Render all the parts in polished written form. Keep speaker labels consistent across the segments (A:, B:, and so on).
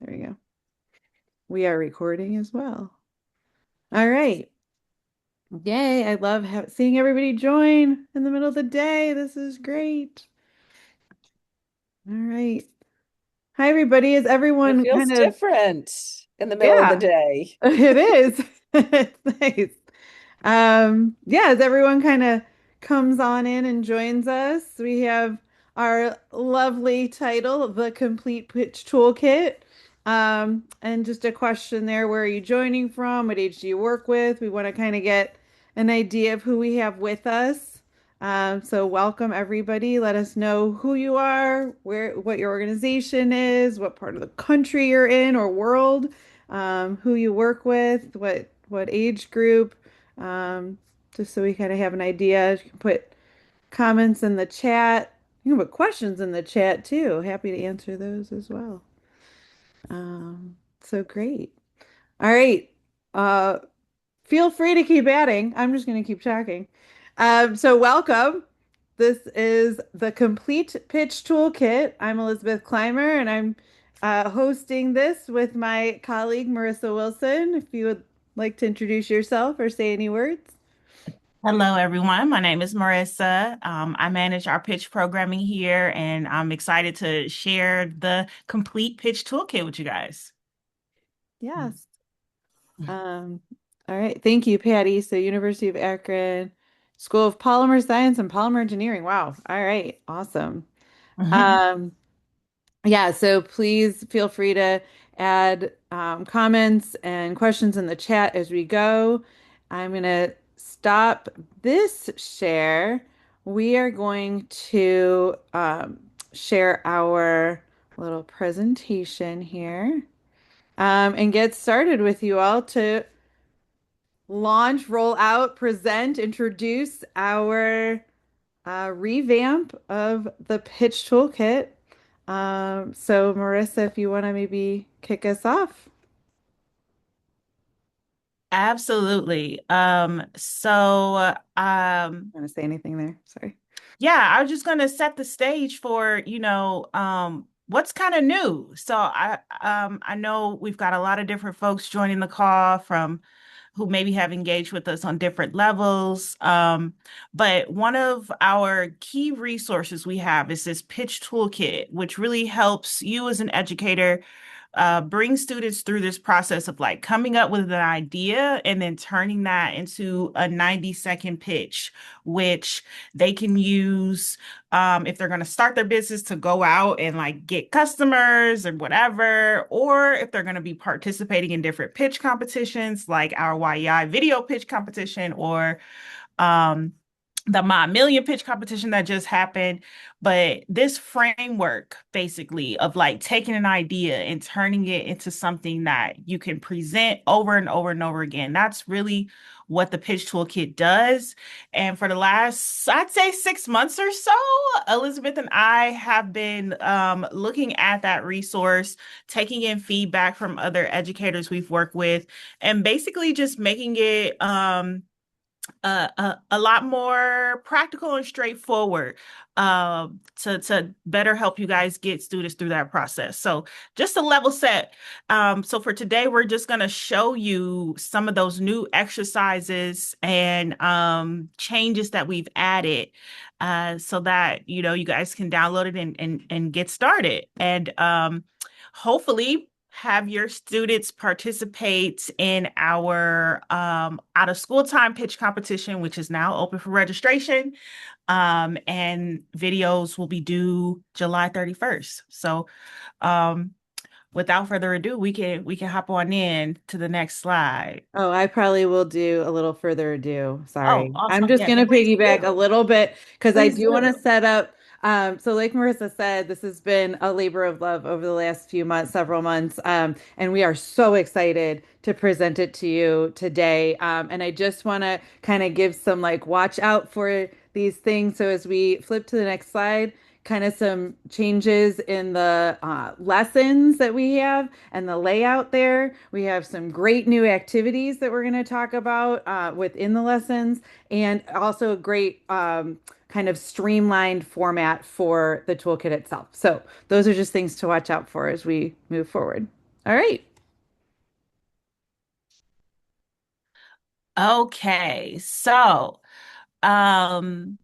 A: There we go. We are recording as well. All right. Yay. I love seeing everybody join in the middle of the day. This is great. All right. Hi, everybody. Is
B: It
A: everyone
B: feels
A: kind of,
B: different in the middle of the
A: yeah,
B: day.
A: it is. It's nice. Yeah, as everyone kind of comes on in and joins us, we have our lovely title, The Complete Pitch Toolkit. And just a question there, where are you joining from? What age do you work with? We want to kind of get an idea of who we have with us. So welcome everybody. Let us know who you are, what your organization is, what part of the country you're in or world, who you work with, what age group, um, just so we kind of have an idea. You can put comments in the chat. You can put questions in the chat too. Happy to answer those as well. So great. All right. Uh, Feel free to keep adding. I'm just going to keep talking. So welcome. This is the Complete Pitch Toolkit. I'm Elizabeth Clymer, and I'm hosting this with my colleague Marissa Wilson. If you would like to introduce yourself or say any words.
C: Hello, everyone. My name is Marissa. I manage our pitch programming here, and I'm excited to share the complete pitch toolkit with you guys.
A: Yes. Um, all right. Thank you, Patty. So, University of Akron, School of Polymer Science and Polymer Engineering. Wow. All right. Awesome. Um, yeah, so please feel free to add comments and questions in the chat as we go. I'm going to stop this share. We are going to share our little presentation here and get started with you all to launch, roll out, present, introduce our revamp of the pitch toolkit. So Marissa, if you want to maybe kick us off.
C: Absolutely.
A: Want to say anything there? Sorry.
C: Yeah, I was just going to set the stage for, what's kind of new. I know we've got a lot of different folks joining the call from who maybe have engaged with us on different levels. But one of our key resources we have is this pitch toolkit, which really helps you as an educator bring students through this process of like coming up with an idea and then turning that into a 90-second pitch, which they can use if they're going to start their business to go out and like get customers or whatever, or if they're going to be participating in different pitch competitions like our YEI video pitch competition or um, the My Million pitch competition that just happened. But this framework, basically, of like taking an idea and turning it into something that you can present over and over and over again, that's really what the pitch toolkit does. And for the last, I'd say 6 months or so, Elizabeth and I have been looking at that resource, taking in feedback from other educators we've worked with, and basically just making it a lot more practical and straightforward to better help you guys get students through that process. So just to level set, so for today, we're just going to show you some of those new exercises and changes that we've added so that, you guys can download it and get started. And hopefully have your students participate in our out of school time pitch competition, which is now open for registration. And videos will be due July 31st. So without further ado, we can hop on in to the next slide.
A: Oh, I probably will do a little further ado.
C: Oh,
A: Sorry. I'm
C: awesome.
A: just
C: Yes,
A: going to
C: please
A: piggyback a
C: do.
A: little bit because I
C: Please
A: do want to
C: do.
A: set up. So like Marissa said, this has been a labor of love over the last few months, several months. And we are so excited to present it to you today. And I just want to kind of give some like watch out for these things. So as we flip to the next slide, kind of some changes in the lessons that we have and the layout there. We have some great new activities that we're going to talk about within the lessons, and also a great kind of streamlined format for the toolkit itself. So, those are just things to watch out for as we move forward. All right.
C: Okay, so um,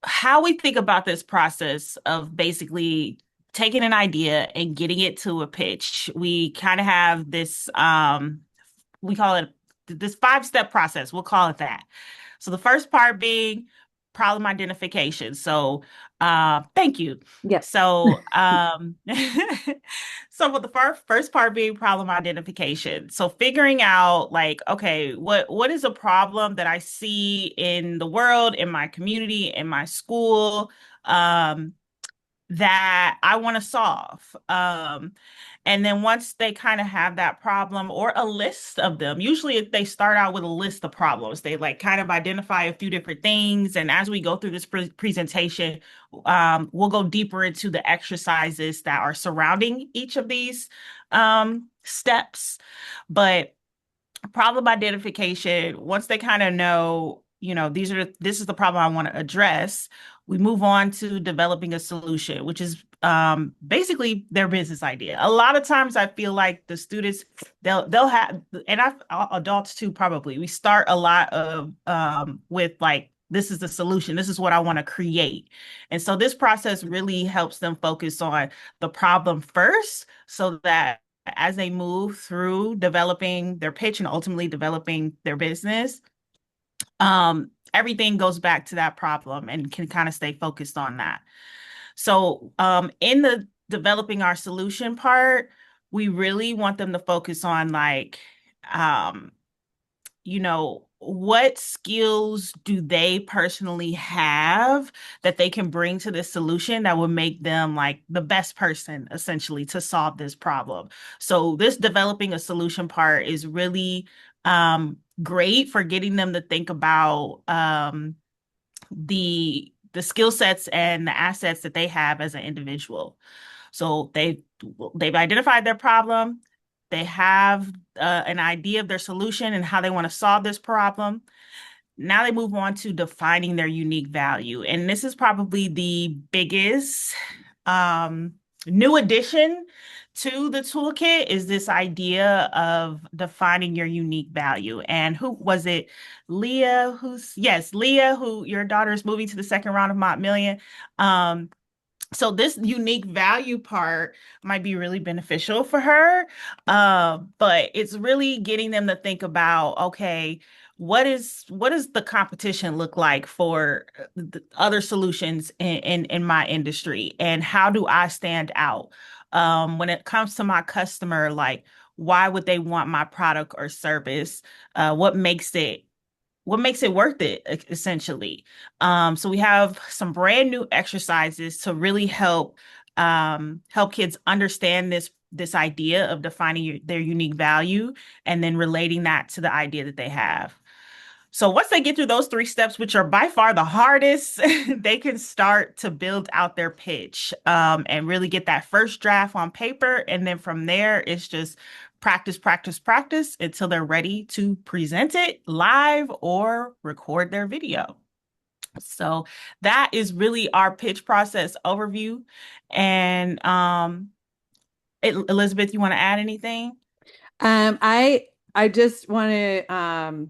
C: how we think about this process of basically taking an idea and getting it to a pitch, we kind of have this we call it this five-step process. We'll call it that. So the first part being problem identification. So thank you.
A: Yep.
C: So so with the first part being problem identification. So figuring out like, okay, what is a problem that I see in the world, in my community, in my school, um, that I want to solve. And then once they kind of have that problem or a list of them, usually if they start out with a list of problems, they like kind of identify a few different things. And as we go through this presentation, we'll go deeper into the exercises that are surrounding each of these steps. But problem identification, once they kind of know, this is the problem I want to address, we move on to developing a solution, which is basically their business idea. A lot of times I feel like the students, they'll have, and adults too, probably, we start a lot of with like, this is the solution. This is what I want to create. And so this process really helps them focus on the problem first so that as they move through developing their pitch and ultimately developing their business, everything goes back to that problem and can kind of stay focused on that. So, in the developing our solution part, we really want them to focus on like, um, what skills do they personally have that they can bring to this solution that would make them like the best person essentially to solve this problem. So this developing a solution part is really great for getting them to think about the skill sets and the assets that they have as an individual. So they've identified their problem. They have an idea of their solution and how they want to solve this problem. Now they move on to defining their unique value. And this is probably the biggest um, new addition to the toolkit is this idea of defining your unique value. And who was it? Leah, who your daughter is moving to the second round of Mont Million. Um, so this unique value part might be really beneficial for her. But it's really getting them to think about, okay, what does the competition look like for the other solutions in my industry? And how do I stand out? When it comes to my customer, like why would they want my product or service? What makes it worth it, essentially. So we have some brand new exercises to really help kids understand this idea of defining their unique value and then relating that to the idea that they have. So once they get through those three steps, which are by far the hardest, they can start to build out their pitch and really get that first draft on paper. And then from there, it's just practice, practice, practice until they're ready to present it live or record their video. So that is really our pitch process overview. And Elizabeth, you want to add anything?
A: I just want to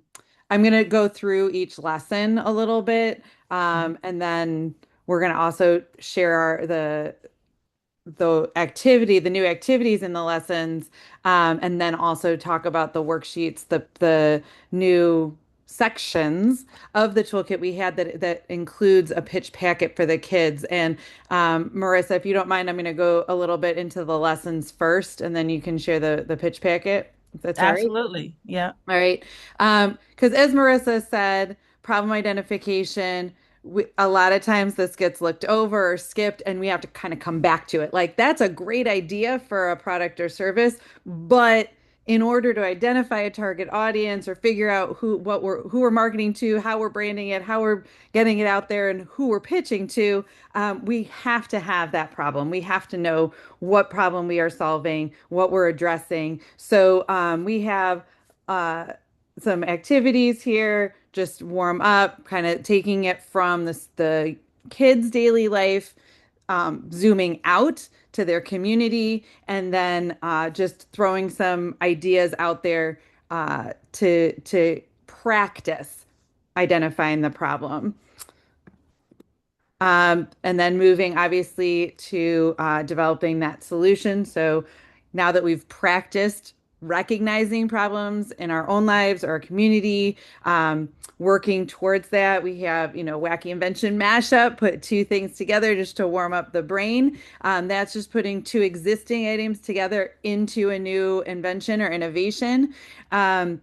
A: I'm gonna go through each lesson a little bit, and then we're gonna also share the new activities in the lessons, and then also talk about the worksheets, the new sections of the toolkit we had that includes a pitch packet for the kids. And Marissa, if you don't mind, I'm going to go a little bit into the lessons first, and then you can share the pitch packet, if that's all right.
C: Absolutely. Yeah.
A: All right. Because as Marissa said, problem identification, a lot of times this gets looked over or skipped, and we have to kind of come back to it. Like, that's a great idea for a product or service, but in order to identify a target audience or figure out who we're marketing to, how we're branding it, how we're getting it out there, and who we're pitching to, we have to have that problem. We have to know what problem we are solving, what we're addressing. So we have uh, some activities here, just warm up, kind of taking it from the kids' daily life zooming out to their community and then just throwing some ideas out there to practice identifying the problem. And then moving obviously to developing that solution. So now that we've practiced recognizing problems in our own lives or our community, working towards that, we have, wacky invention mashup, put two things together just to warm up the brain. That's just putting two existing items together into a new invention or innovation. Um,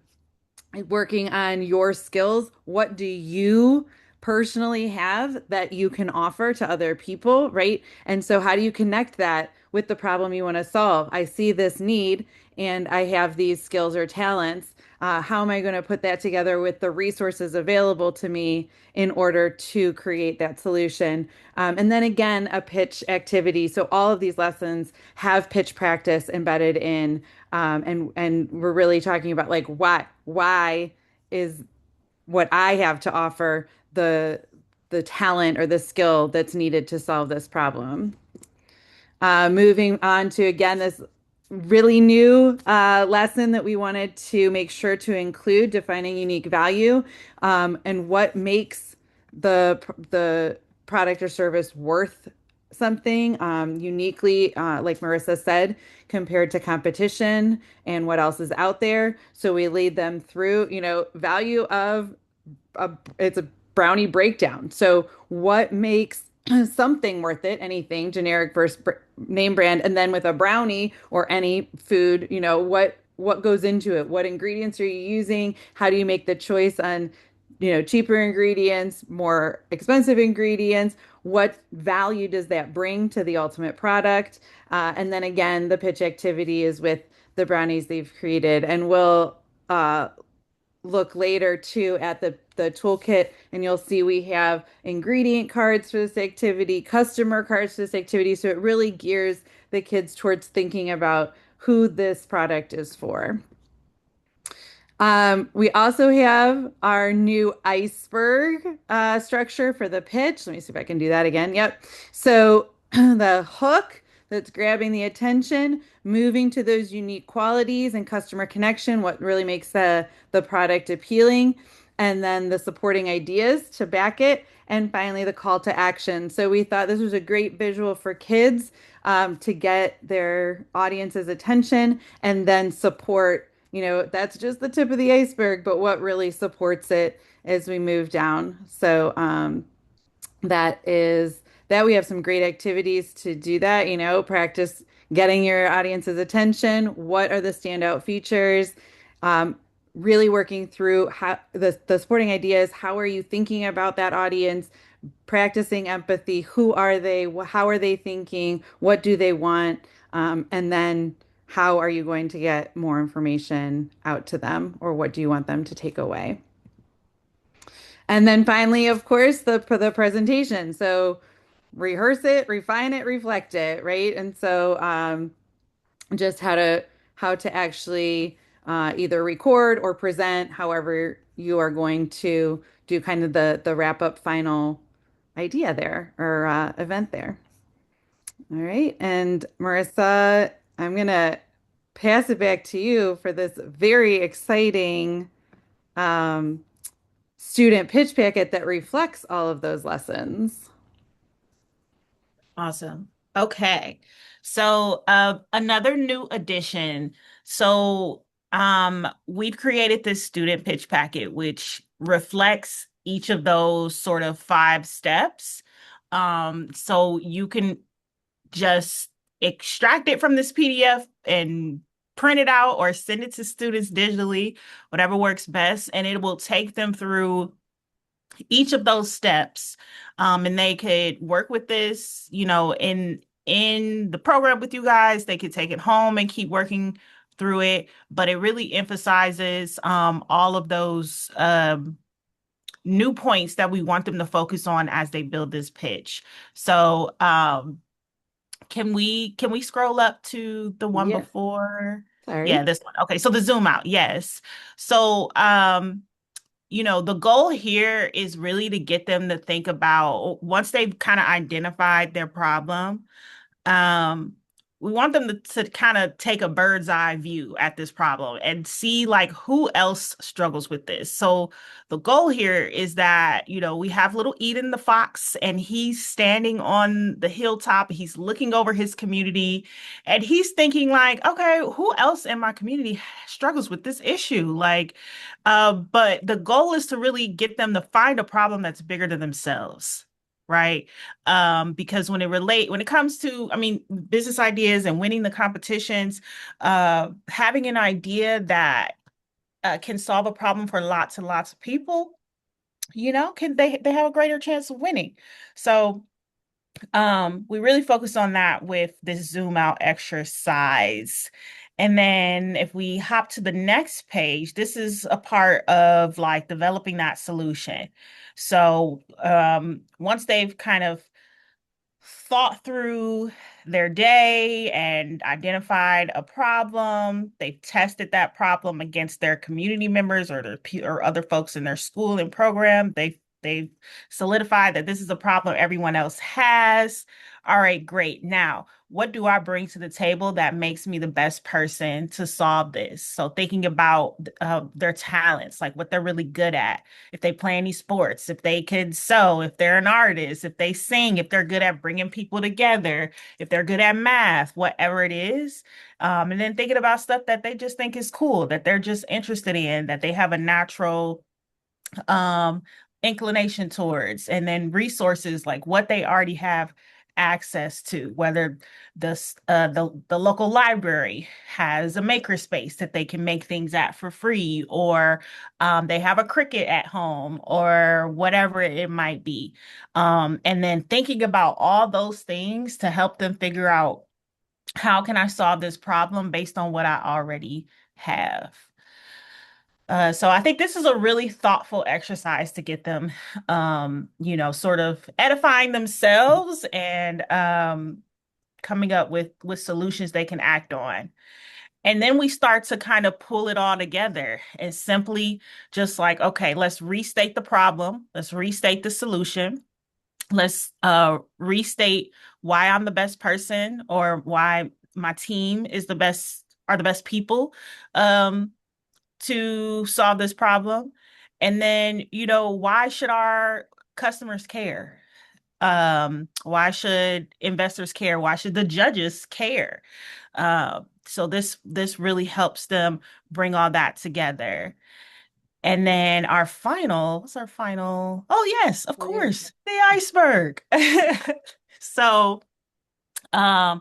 A: Working on your skills. What do you personally have that you can offer to other people, right? And so, how do you connect that with the problem you want to solve? I see this need and I have these skills or talents. How am I going to put that together with the resources available to me in order to create that solution? And then again, a pitch activity. So all of these lessons have pitch practice embedded in, and we're really talking about like why is what I have to offer the talent or the skill that's needed to solve this problem. Moving on to again this really new lesson that we wanted to make sure to include defining unique value, and what makes the product or service worth something uniquely, like Marissa said, compared to competition and what else is out there. So we lead them through, value of it's a brownie breakdown. So what makes something worth it, anything generic versus name brand, and then with a brownie or any food, what goes into it? What ingredients are you using? How do you make the choice on, cheaper ingredients, more expensive ingredients? What value does that bring to the ultimate product? And then again, the pitch activity is with the brownies they've created, and we'll uh, look later too at the toolkit, and you'll see we have ingredient cards for this activity, customer cards for this activity. So it really gears the kids towards thinking about who this product is for. We also have our new iceberg structure for the pitch. Let me see if I can do that again. Yep. So the hook that's grabbing the attention, moving to those unique qualities and customer connection, what really makes the product appealing, and then the supporting ideas to back it, and finally the call to action. So we thought this was a great visual for kids to get their audience's attention and then support. That's just the tip of the iceberg, but what really supports it as we move down. So that we have some great activities to do that, practice getting your audience's attention. What are the standout features? Um, Really working through how the supporting ideas. How are you thinking about that audience? Practicing empathy. Who are they? How are they thinking? What do they want? And then how are you going to get more information out to them, or what do you want them to take away? And then finally, of course, the presentation. So rehearse it, refine it, reflect it, right? And so just how to actually either record or present, however you are going to do kind of the wrap up final idea there or event there. All right. And Marissa, I'm gonna pass it back to you for this very exciting um, student pitch packet that reflects all of those lessons.
C: Awesome. Okay. So another new addition. So we've created this student pitch packet, which reflects each of those sort of 5 steps. So you can just extract it from this PDF and print it out or send it to students digitally, whatever works best, and it will take them through each of those steps, and they could work with this, in the program with you guys. They could take it home and keep working through it, but it really emphasizes all of those new points that we want them to focus on as they build this pitch. So can we scroll up to the one
A: Yeah,
C: before? Yeah,
A: sorry.
C: this one. Okay, so the zoom out, yes. So the goal here is really to get them to think about once they've kind of identified their problem. um we want them to kind of take a bird's eye view at this problem and see like who else struggles with this. So the goal here is that, we have little Eden the fox, and he's standing on the hilltop, he's looking over his community, and he's thinking like, okay, who else in my community struggles with this issue? Like, but the goal is to really get them to find a problem that's bigger than themselves. Right. Because when it comes to, I mean, business ideas and winning the competitions, having an idea that can solve a problem for lots and lots of people, can they have a greater chance of winning. So we really focus on that with this zoom out exercise. And then if we hop to the next page, this is a part of like developing that solution. So once they've kind of thought through their day and identified a problem, they've tested that problem against their community members or or other folks in their school and program. They've solidified that this is a problem everyone else has. All right, great. Now, what do I bring to the table that makes me the best person to solve this? So thinking about their talents, like what they're really good at, if they play any sports, if they could sew, if they're an artist, if they sing, if they're good at bringing people together, if they're good at math, whatever it is. And then thinking about stuff that they just think is cool, that they're just interested in, that they have a natural um inclination towards, and then resources like what they already have access to, whether the local library has a maker space that they can make things at for free, or they have a Cricut at home, or whatever it might be. And then thinking about all those things to help them figure out, how can I solve this problem based on what I already have. So I think this is a really thoughtful exercise to get them, sort of edifying themselves and coming up with solutions they can act on. And then we start to kind of pull it all together and simply just like, okay, let's restate the problem. Let's restate the solution. Let's restate why I'm the best person, or why my team is are the best people. To solve this problem. And then, why should our customers care? Why should investors care? Why should the judges care? So this really helps them bring all that together. And then what's our final? Oh, yes, of
A: Oh, yeah.
C: course, the iceberg. So, um,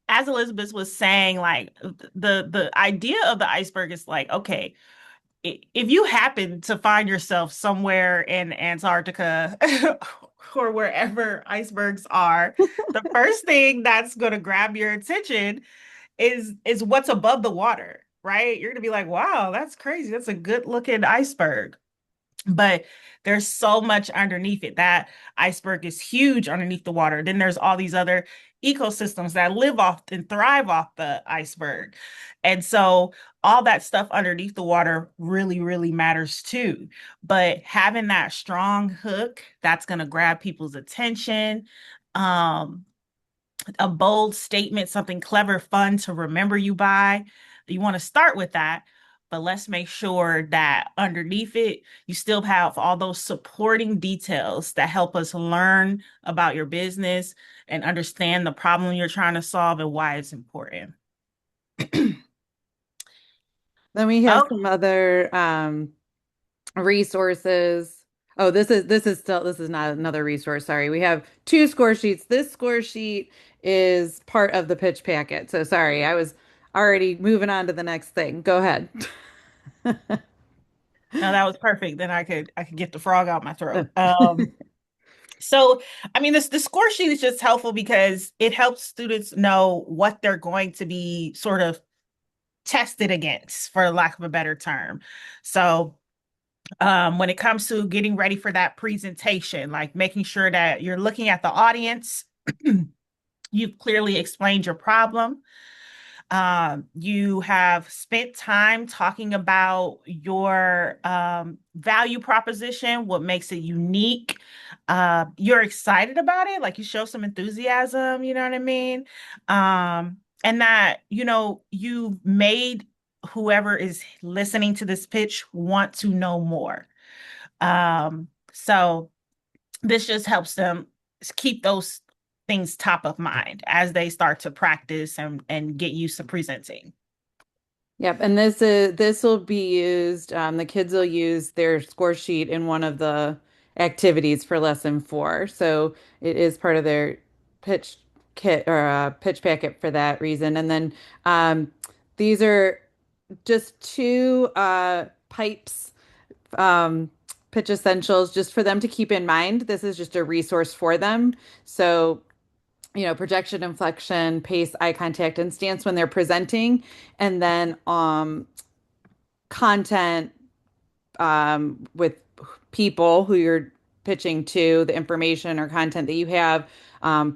C: as Elizabeth was saying, like the idea of the iceberg is like, okay, if you happen to find yourself somewhere in Antarctica or wherever icebergs are, the first thing that's going to grab your attention is what's above the water, right? You're going to be like, wow, that's crazy. That's a good looking iceberg. But there's so much underneath it. That iceberg is huge underneath the water. Then there's all these other ecosystems that live off and thrive off the iceberg. And so all that stuff underneath the water really, really matters too. But having that strong hook that's going to grab people's attention, um, a bold statement, something clever, fun to remember you by. You want to start with that, but let's make sure that underneath it, you still have all those supporting details that help us learn about your business and understand the problem you're trying to solve and why it's important.
A: Then we have
C: Oh,
A: some other resources. Oh, this is not another resource. Sorry. We have two score sheets. This score sheet is part of the pitch packet. So sorry, I was already moving on to the next thing. Go ahead.
C: no, that was perfect. Then I could get the frog out my throat. So, I mean, this the score sheet is just helpful because it helps students know what they're going to be sort of tested against, for lack of a better term. So, when it comes to getting ready for that presentation, like making sure that you're looking at the audience, you've clearly explained your problem. You have spent time talking about your value proposition, what makes it unique. You're excited about it, like you show some enthusiasm, you know what I mean? And that, you've made whoever is listening to this pitch want to know more. So this just helps them keep those things top of mind as they start to practice and get used to presenting.
A: Yep, and this will be used. The kids will use their score sheet in one of the activities for lesson 4. So it is part of their pitch kit or pitch packet for that reason. And then um, these are just two pipes, um, pitch essentials, just for them to keep in mind. This is just a resource for them. So projection, inflection, pace, eye contact, and stance when they're presenting, and then content with people who you're pitching to, the information or content that you have,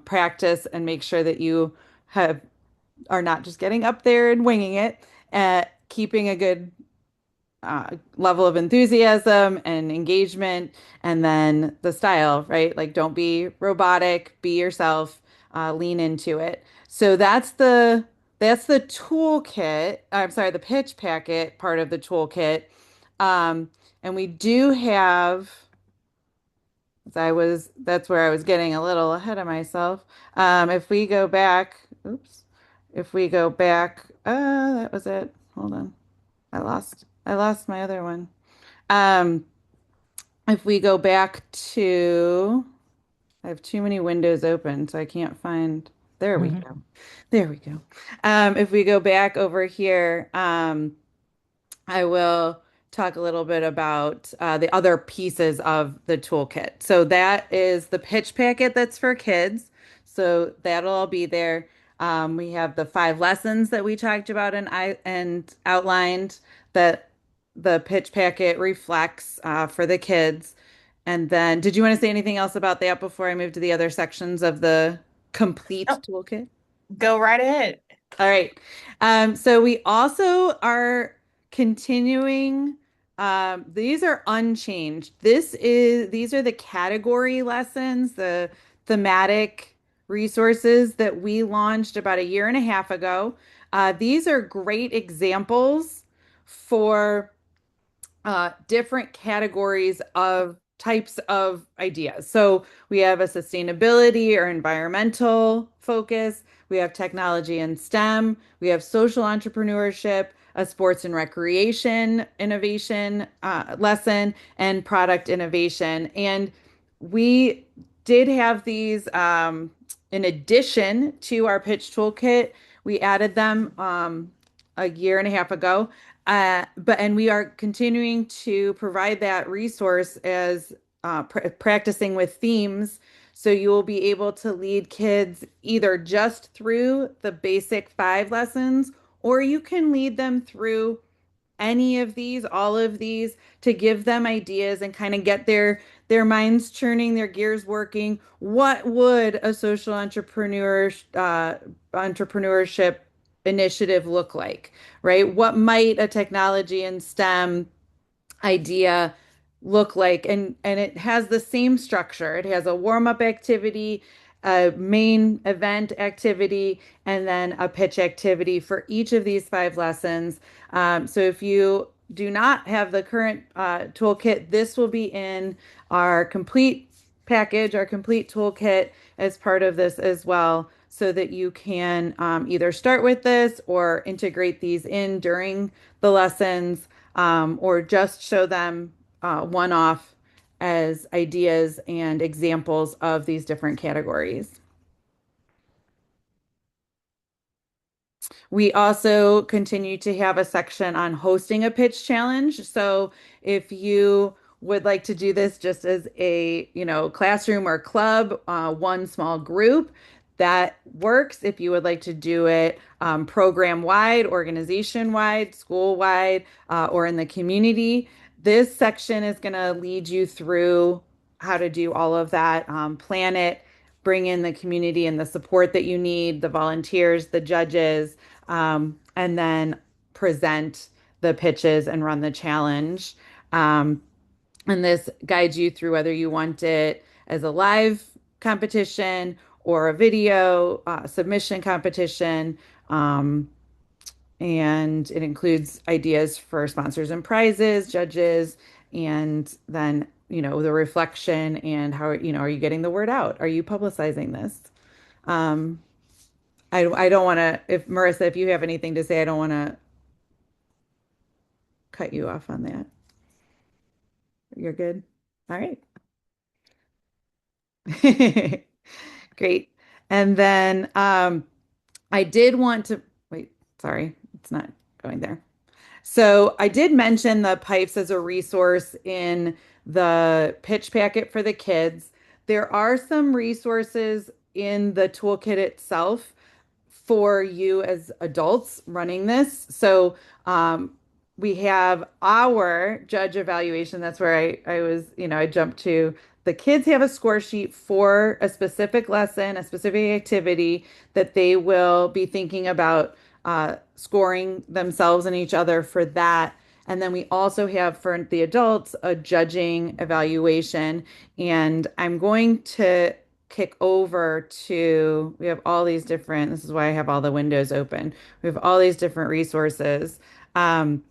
A: practice and make sure that you have are not just getting up there and winging it, keeping a good level of enthusiasm and engagement, and then the style, right? Like, don't be robotic, be yourself, lean into it. So that's the toolkit. I'm sorry, the pitch packet part of the toolkit. And we do have, that's where I was getting a little ahead of myself. If we go back, oops, if we go back, that was it. Hold on. I lost my other one. Um, if we go back to, I have too many windows open, so I can't find. There we
C: Mhm.
A: go. There we go. If we go back over here, I will talk a little bit about the other pieces of the toolkit. So that is the pitch packet that's for kids. So that'll all be there. We have the 5 lessons that we talked about and outlined that the pitch packet reflects for the kids. And then, did you want to say anything else about that before I move to the other sections of the complete
C: Oh,
A: toolkit?
C: go right ahead.
A: All right. So we also are continuing. These are unchanged. These are the category lessons, the thematic resources that we launched about a year and a half ago. These are great examples for different categories of types of ideas. So we have a sustainability or environmental focus, we have technology and STEM, we have social entrepreneurship, a sports and recreation innovation lesson, and product innovation. And we did have these in addition to our pitch toolkit. We added them a year and a half ago. And we are continuing to provide that resource as practicing with themes. So you will be able to lead kids either just through the basic 5 lessons, or you can lead them through any of these, all of these, to give them ideas and kind of get their minds churning, their gears working. What would a social entrepreneurship initiative look like, right? What might a technology and STEM idea look like? And it has the same structure. It has a warm-up activity, a main event activity, and then a pitch activity for each of these 5 lessons. So if you do not have the current toolkit, this will be in our complete package, our complete toolkit as part of this as well, so that you can either start with this or integrate these in during the lessons, or just show them one off as ideas and examples of these different categories. We also continue to have a section on hosting a pitch challenge. So if you would like to do this just as a, classroom or club, one small group, that works. If you would like to do it program wide, organization wide, school wide, or in the community, this section is going to lead you through how to do all of that, plan it, bring in the community and the support that you need, the volunteers, the judges, and then present the pitches and run the challenge. Um, and this guides you through whether you want it as a live competition or a video submission competition. Um, and it includes ideas for sponsors and prizes, judges, and then, the reflection and how, are you getting the word out? Are you publicizing this? Um, I don't want to, if Marissa, if you have anything to say, I don't want to cut you off on that. You're good. All right. Great. And then I did want to wait, sorry, it's not going there. So I did mention the pipes as a resource in the pitch packet for the kids. There are some resources in the toolkit itself for you as adults running this. So we have our judge evaluation. That's where I was, I jumped to. The kids have a score sheet for a specific lesson, a specific activity that they will be thinking about scoring themselves and each other for that. And then we also have for the adults a judging evaluation. And I'm going to kick over to, we have all these different, this is why I have all the windows open. We have all these different resources. Um,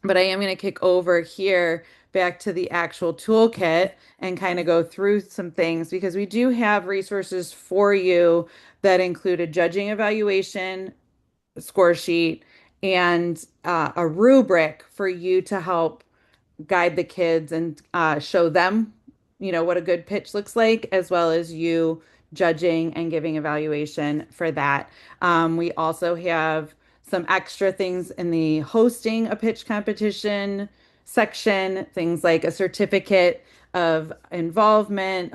A: but I am going to kick over here back to the actual toolkit and kind of go through some things because we do have resources for you that include a judging evaluation, score sheet, and a rubric for you to help guide the kids and show them, what a good pitch looks like, as well as you judging and giving evaluation for that. We also have some extra things in the hosting a pitch competition section, things like a certificate of involvement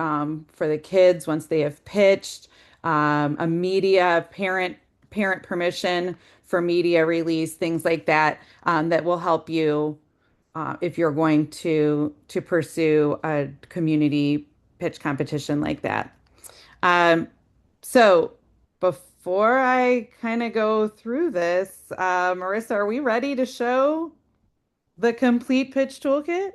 A: for the kids once they have pitched, a media parent permission for media release, things like that, that will help you if you're going to pursue a community pitch competition like that. Um, so before I kind of go through this, Marissa, are we ready to show the complete pitch toolkit?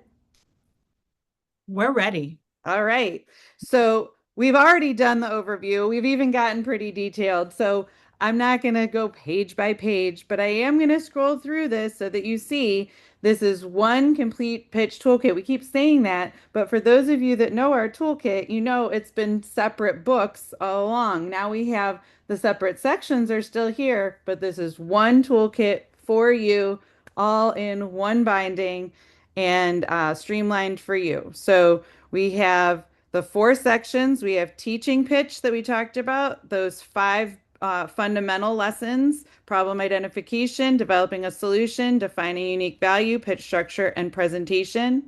C: We're ready.
A: All right. So we've already done the overview. We've even gotten pretty detailed. So I'm not going to go page by page, but I am going to scroll through this so that you see this is one complete pitch toolkit. We keep saying that, but for those of you that know our toolkit, you know it's been separate books all along. Now we have the separate sections are still here, but this is one toolkit for you, all in one binding and streamlined for you. So we have the four sections. We have teaching pitch that we talked about, those five fundamental lessons: problem identification, developing a solution, defining unique value, pitch structure, and presentation.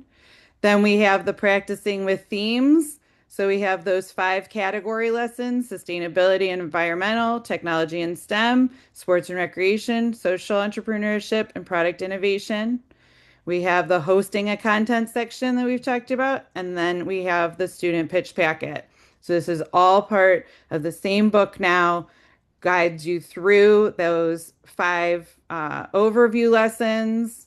A: Then we have the practicing with themes. So we have those five category lessons: sustainability and environmental, technology and STEM, sports and recreation, social entrepreneurship, and product innovation. We have the hosting a content section that we've talked about, and then we have the student pitch packet. So this is all part of the same book now, guides you through those five overview lessons,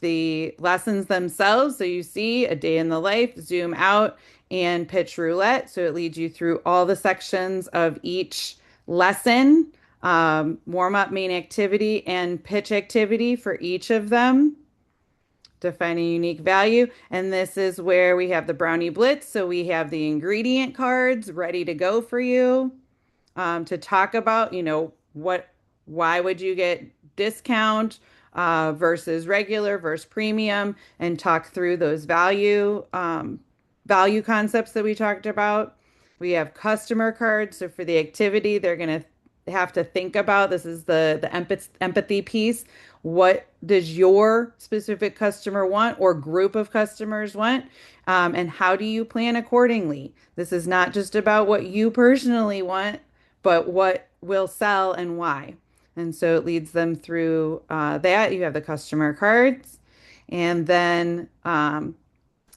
A: the lessons themselves. So you see a day in the life, zoom out, and pitch roulette. So it leads you through all the sections of each lesson, warm up, main activity, and pitch activity for each of them. Defining unique value. And this is where we have the brownie blitz. So we have the ingredient cards ready to go for you to talk about, why would you get discount versus regular versus premium, and talk through those value concepts that we talked about. We have customer cards. So for the activity, they're going to have to think about, this is the empathy piece. What does your specific customer want or group of customers want? And how do you plan accordingly? This is not just about what you personally want, but what will sell and why. And so it leads them through that. You have the customer cards, and then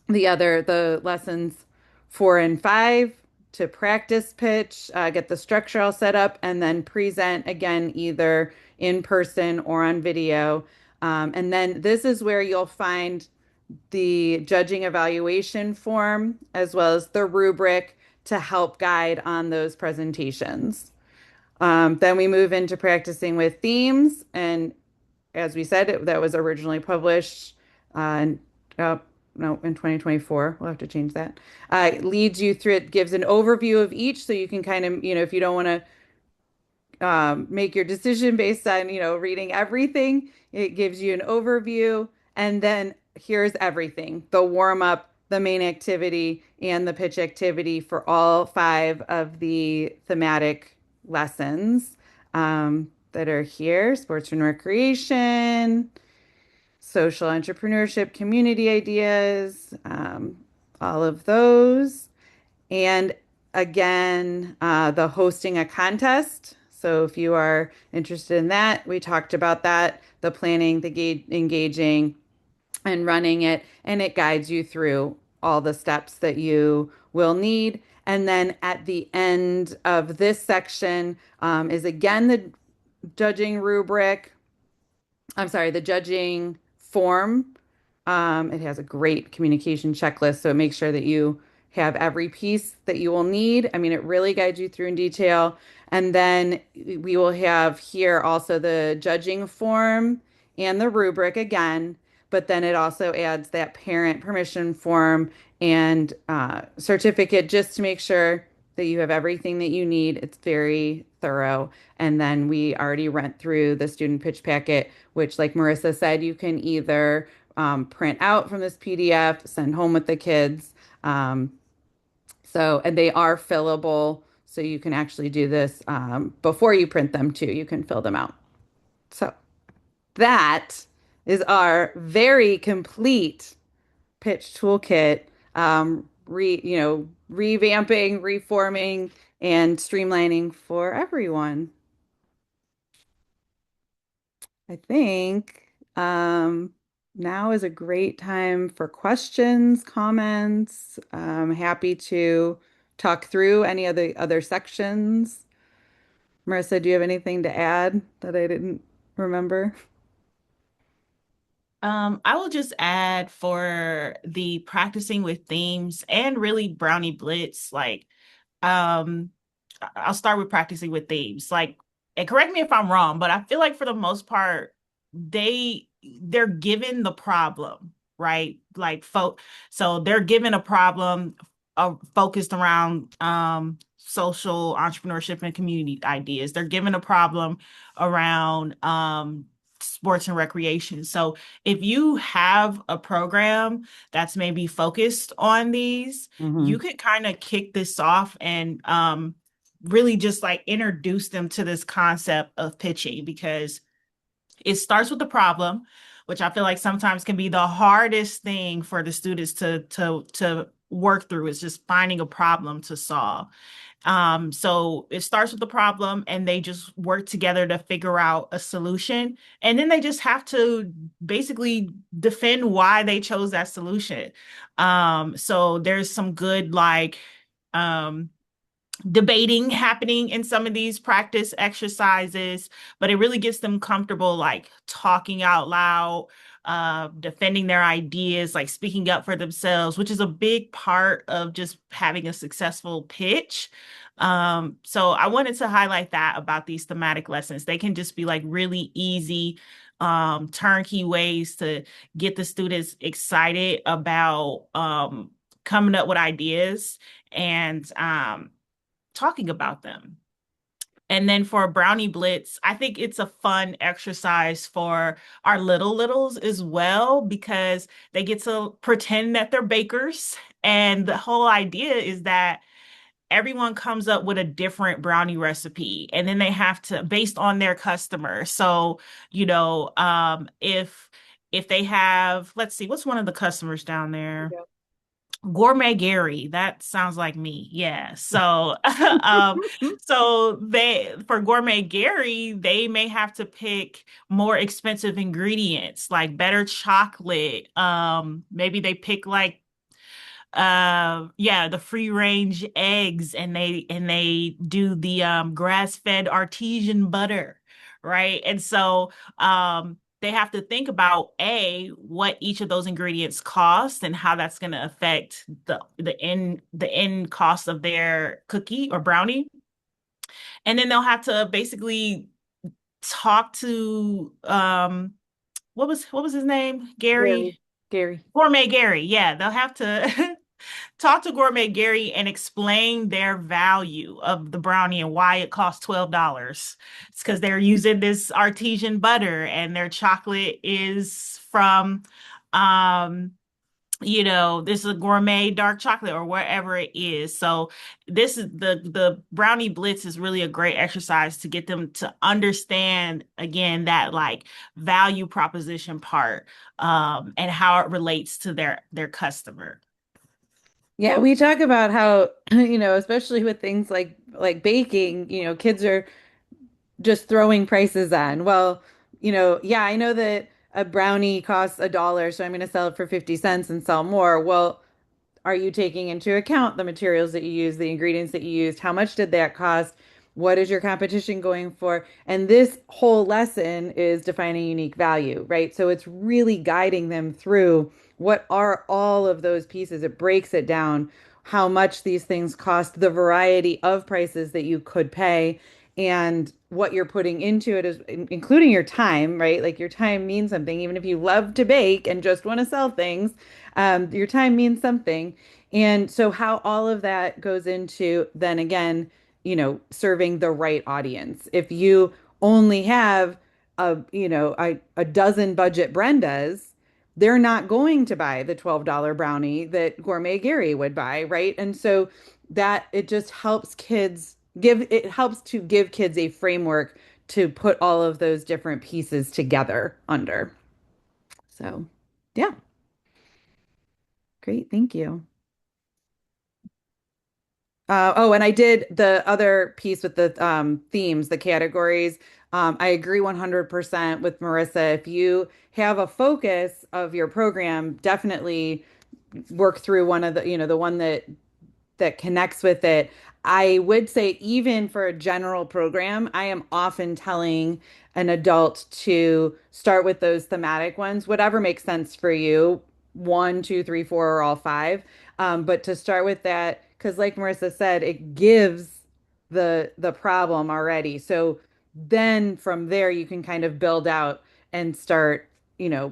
A: the lessons 4 and 5 to practice pitch, get the structure all set up, and then present again, either in person or on video. And then this is where you'll find the judging evaluation form as well as the rubric to help guide on those presentations. Then we move into practicing with themes. And as we said, that was originally published in, no, in 2024. We'll have to change that. Leads you through it, gives an overview of each. So you can kind of, if you don't want to make your decision based on, reading everything. It gives you an overview, and then here's everything: the warm up, the main activity, and the pitch activity for all five of the thematic lessons that are here: sports and recreation, social entrepreneurship, community ideas, all of those. And again, the hosting a contest. So if you are interested in that, we talked about that, the planning, the engaging, and running it, and it guides you through all the steps that you will need. And then at the end of this section is again the judging rubric. I'm sorry, the judging form. It has a great communication checklist, so it makes sure that you have every piece that you will need. I mean, it really guides you through in detail. And then we will have here also the judging form and the rubric again, but then it also adds that parent permission form and certificate just to make sure that you have everything that you need. It's very thorough. And then we already went through the student pitch packet, which, like Marissa said, you can either print out from this PDF, send home with the kids. And they are fillable. So you can actually do this before you print them too. You can fill them out. So that is our very complete pitch toolkit, revamping, reforming, and streamlining for everyone. I think now is a great time for questions, comments. I'm happy to talk through any of the other sections. Marissa, do you have anything to add that I didn't remember?
C: I will just add for the practicing with themes and really Brownie Blitz, um, I'll start with practicing with themes. And correct me if I'm wrong, but I feel like for the most part, they're given the problem, right? So they're given a problem focused around social entrepreneurship and community ideas. They're given a problem around sports and recreation. So if you have a program that's maybe focused on these, you could kind of kick this off and really just introduce them to this concept of pitching, because it starts with the problem, which I feel like sometimes can be the hardest thing for the students to work through, is just finding a problem to solve. So it starts with the problem and they just work together to figure out a solution. And then they just have to basically defend why they chose that solution. So there's some good um, debating happening in some of these practice exercises, but it really gets them comfortable talking out loud, defending their ideas, speaking up for themselves, which is a big part of just having a successful pitch. So I wanted to highlight that about these thematic lessons. They can just be really easy, turnkey ways to get the students excited about coming up with ideas and talking about them. And then for Brownie Blitz, I think it's a fun exercise for our littles as well, because they get to pretend that they're bakers. And the whole idea is that everyone comes up with a different brownie recipe, and then they have to, based on their customer. So, if they have, let's see, what's one of the customers down there? Gourmet Gary, that sounds like me. Yeah. So so they, for Gourmet Gary, they may have to pick more expensive ingredients, like better chocolate. Maybe they pick yeah, the free range eggs, and they do the grass-fed artesian butter, right? And so they have to think about what each of those ingredients cost and how that's going to affect the end cost of their cookie or brownie. And then they'll have to basically talk to what was his name?
A: Gary.
C: Gary.
A: Gary.
C: Gourmet Gary. Yeah, they'll have to talk to Gourmet Gary and explain their value of the brownie and why it costs $12. It's because they're using this artesian butter and their chocolate is from this is a gourmet dark chocolate or wherever it is. So this is the brownie blitz is really a great exercise to get them to understand again that like value proposition part and how it relates to their customer.
A: Yeah, we talk about how, especially with things like baking, kids are just throwing prices on. Well, yeah, I know that a brownie costs $1, so I'm going to sell it for 50 cents and sell more. Well, are you taking into account the materials that you use, the ingredients that you used? How much did that cost? What is your competition going for? And this whole lesson is defining unique value, right? So it's really guiding them through what are all of those pieces. It breaks it down, how much these things cost, the variety of prices that you could pay, and what you're putting into it is including your time, right? Like your time means something, even if you love to bake and just want to sell things, your time means something. And so how all of that goes into then again, serving the right audience. If you only have a dozen budget Brendas, they're not going to buy the $12 brownie that Gourmet Gary would buy, right? And so that it just helps to give kids a framework to put all of those different pieces together under. So, yeah, great. Thank you. Oh, and I did the other piece with the themes, the categories. I agree 100% with Marissa. If you have a focus of your program, definitely work through one of the one that connects with it. I would say, even for a general program, I am often telling an adult to start with those thematic ones, whatever makes sense for you, one, two, three, four, or all five. But to start with that, because like Marissa said, it gives the problem already. So then from there, you can kind of build out and start,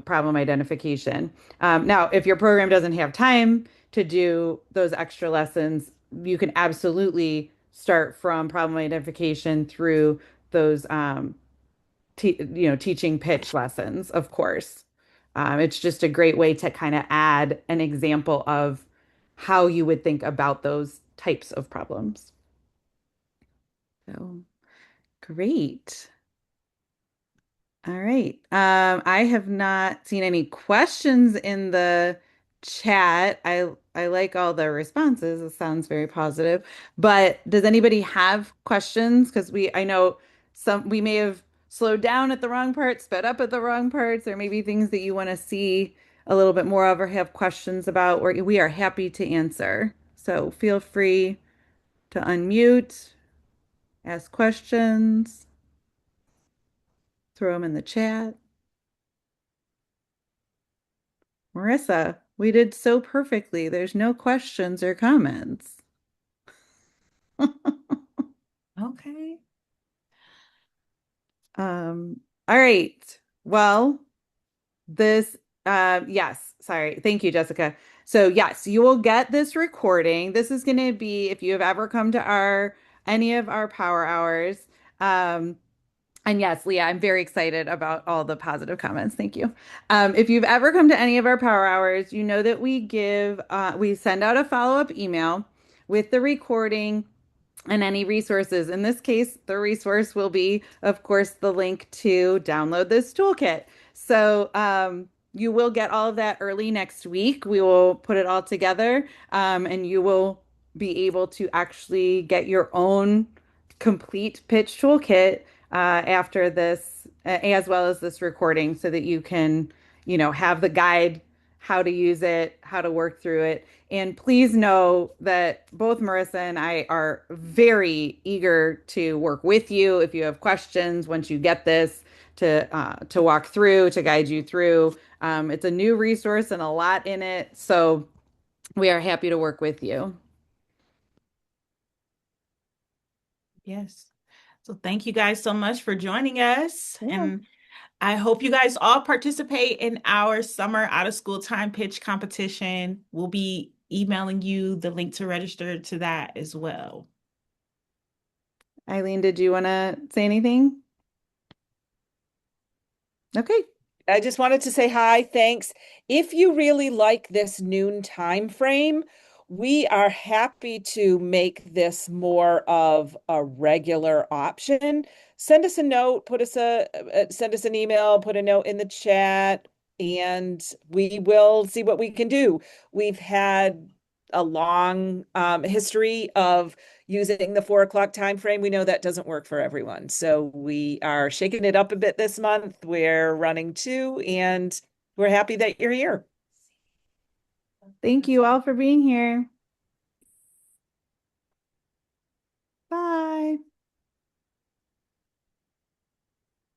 A: problem identification. Now, if your program doesn't have time to do those extra lessons, you can absolutely start from problem identification through those teaching pitch lessons, of course. It's just a great way to kind of add an example of how you would think about those types of problems. So great. All right. I have not seen any questions in the chat. I like all the responses. It sounds very positive. But does anybody have questions? Because I know we may have slowed down at the wrong parts, sped up at the wrong parts. There may be things that you want to see a little bit more of or have questions about, or we are happy to answer. So feel free to unmute, ask questions, throw them in the chat. Marissa, we did so perfectly. There's no questions or comments.
C: Okay.
A: All right. Well, yes, sorry. Thank you, Jessica. So, yes, you will get this recording. This is going to be, if you have ever come to any of our power hours. And yes, Leah, I'm very excited about all the positive comments. Thank you. If you've ever come to any of our power hours, you know that we send out a follow-up email with the recording and any resources. In this case, the resource will be, of course, the link to download this toolkit. So you will get all of that early next week. We will put it all together, and you will be able to actually get your own complete pitch toolkit after this, as well as this recording, so that you can, have the guide how to use it, how to work through it. And please know that both Marissa and I are very eager to work with you if you have questions once you get this to walk through, to guide you through. It's a new resource and a lot in it, so we are happy to work with you.
C: Yes. So thank you guys so much for joining us.
A: Yeah.
C: And I hope you guys all participate in our summer out of school time pitch competition. We'll be emailing you the link to register to that as well.
A: Eileen, did you want to say anything? Okay.
B: I just wanted to say hi, thanks. If you really like this noon time frame, we are happy to make this more of a regular option. Send us a note, send us an email, put a note in the chat, and we will see what we can do. We've had a long history of using the 4 o'clock time frame. We know that doesn't work for everyone. So we are shaking it up a bit this month. We're running 2, and we're happy that you're here.
A: Thank you all for being here. Bye.